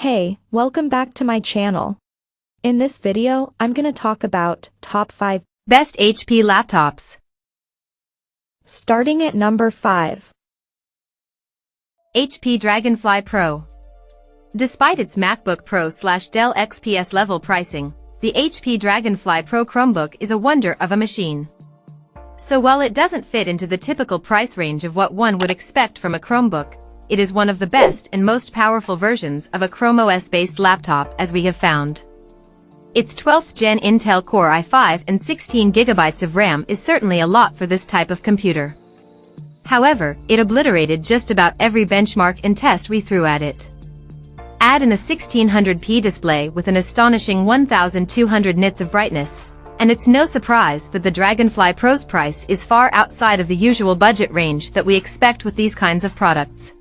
Hey, welcome back to my channel. In this video, I'm gonna talk about top 5 best HP laptops. Starting at number 5. HP Dragonfly Pro. Despite its MacBook Pro/Dell XPS level pricing, the HP Dragonfly Pro Chromebook is a wonder of a machine. So while it doesn't fit into the typical price range of what one would expect from a Chromebook, it is one of the best and most powerful versions of a Chrome OS-based laptop as we have found. Its 12th Gen Intel Core i5 and 16GB of RAM is certainly a lot for this type of computer. However, it obliterated just about every benchmark and test we threw at it. Add in a 1600p display with an astonishing 1200 nits of brightness, and it's no surprise that the Dragonfly Pro's price is far outside of the usual budget range that we expect with these kinds of products.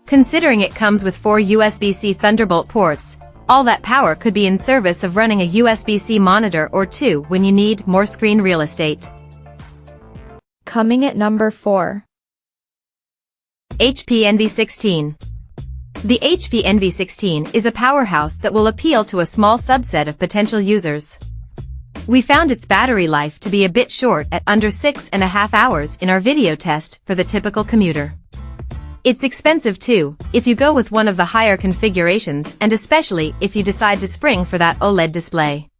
Considering it comes with 4 USB-C Thunderbolt ports, all that power could be in service of running a USB-C monitor or two when you need more screen real estate. Coming at number 4. HP Envy 16. The HP Envy 16 is a powerhouse that will appeal to a small subset of potential users. We found its battery life to be a bit short at under 6.5 hours in our video test for the typical commuter. It's expensive too, if you go with one of the higher configurations and especially if you decide to spring for that OLED display.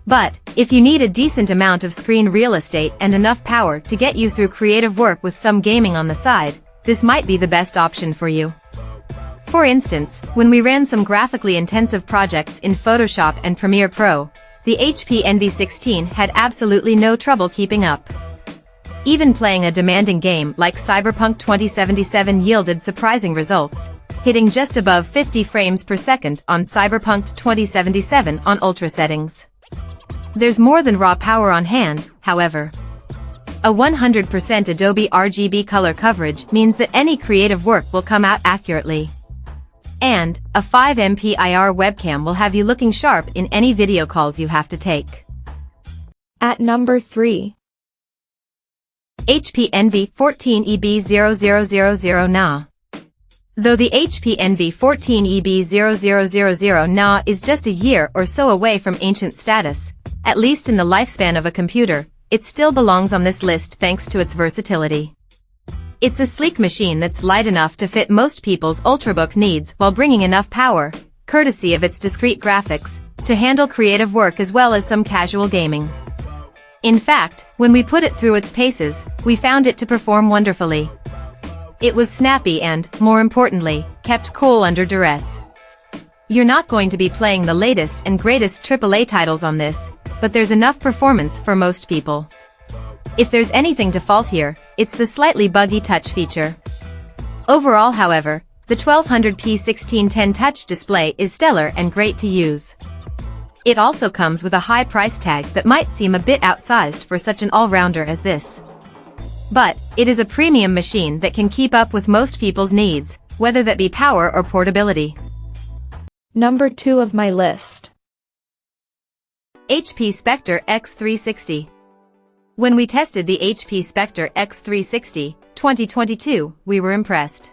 But, if you need a decent amount of screen real estate and enough power to get you through creative work with some gaming on the side, this might be the best option for you. For instance, when we ran some graphically intensive projects in Photoshop and Premiere Pro, the HP Envy 16 had absolutely no trouble keeping up. Even playing a demanding game like Cyberpunk 2077 yielded surprising results, hitting just above 50 frames per second on Cyberpunk 2077 on ultra settings. There's more than raw power on hand, however. A 100% Adobe RGB color coverage means that any creative work will come out accurately. And, a 5MP IR webcam will have you looking sharp in any video calls you have to take. At number 3. HP Envy 14 EB0000 NA. Though the HP Envy 14 EB0000 NA is just a year or so away from ancient status, at least in the lifespan of a computer, it still belongs on this list thanks to its versatility. It's a sleek machine that's light enough to fit most people's ultrabook needs while bringing enough power, courtesy of its discrete graphics, to handle creative work as well as some casual gaming. In fact, when we put it through its paces, we found it to perform wonderfully. It was snappy and, more importantly, kept cool under duress. You're not going to be playing the latest and greatest AAA titles on this, but there's enough performance for most people. If there's anything to fault here, it's the slightly buggy touch feature. Overall, however, the 1200p 1610 touch display is stellar and great to use. It also comes with a high price tag that might seem a bit outsized for such an all-rounder as this. But, it is a premium machine that can keep up with most people's needs, whether that be power or portability. Number 2 of my list. HP Spectre X360. When we tested the HP Spectre X360, 2022, we were impressed.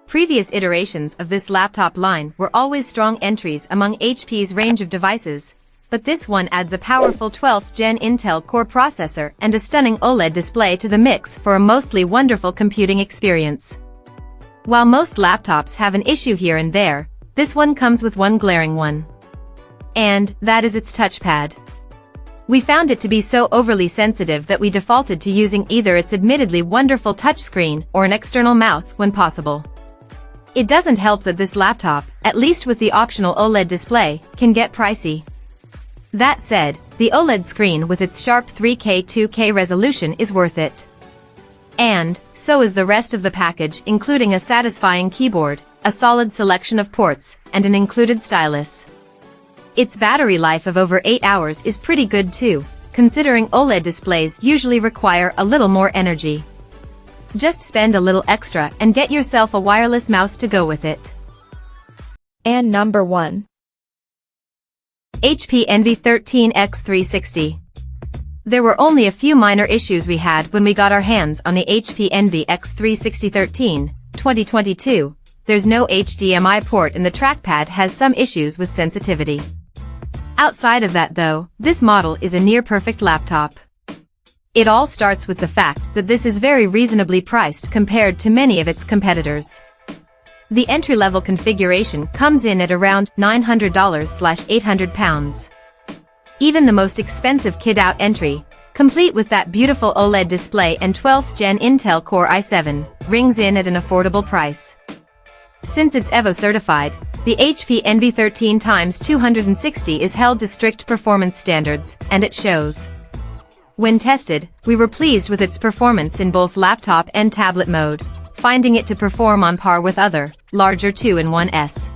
Previous iterations of this laptop line were always strong entries among HP's range of devices, but this one adds a powerful 12th Gen Intel Core processor and a stunning OLED display to the mix for a mostly wonderful computing experience. While most laptops have an issue here and there, this one comes with one glaring one. And that is its touchpad. We found it to be so overly sensitive that we defaulted to using either its admittedly wonderful touchscreen or an external mouse when possible. It doesn't help that this laptop, at least with the optional OLED display, can get pricey. That said, the OLED screen with its sharp 3K 2K resolution is worth it. And, so is the rest of the package, including a satisfying keyboard, a solid selection of ports, and an included stylus. Its battery life of over 8 hours is pretty good too, considering OLED displays usually require a little more energy. Just spend a little extra and get yourself a wireless mouse to go with it. And number 1. HP Envy 13 X360. There were only a few minor issues we had when we got our hands on the HP Envy X360 13, 2022, there's no HDMI port and the trackpad has some issues with sensitivity. Outside of that though, this model is a near-perfect laptop. It all starts with the fact that this is very reasonably priced compared to many of its competitors. The entry-level configuration comes in at around $900/£800. Even the most expensive kit-out entry, complete with that beautiful OLED display and 12th Gen Intel Core i7, rings in at an affordable price. Since it's EVO certified, the HP Envy 13x260 is held to strict performance standards, and it shows. When tested, we were pleased with its performance in both laptop and tablet mode, finding it to perform on par with other, larger 2-in-1s.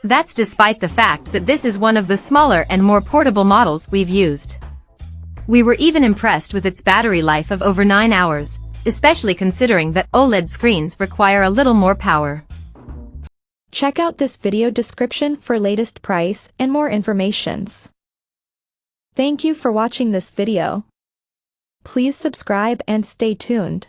That's despite the fact that this is one of the smaller and more portable models we've used. We were even impressed with its battery life of over 9 hours, especially considering that OLED screens require a little more power. Check out this video description for latest price and more informations. Thank you for watching this video. Please subscribe and stay tuned.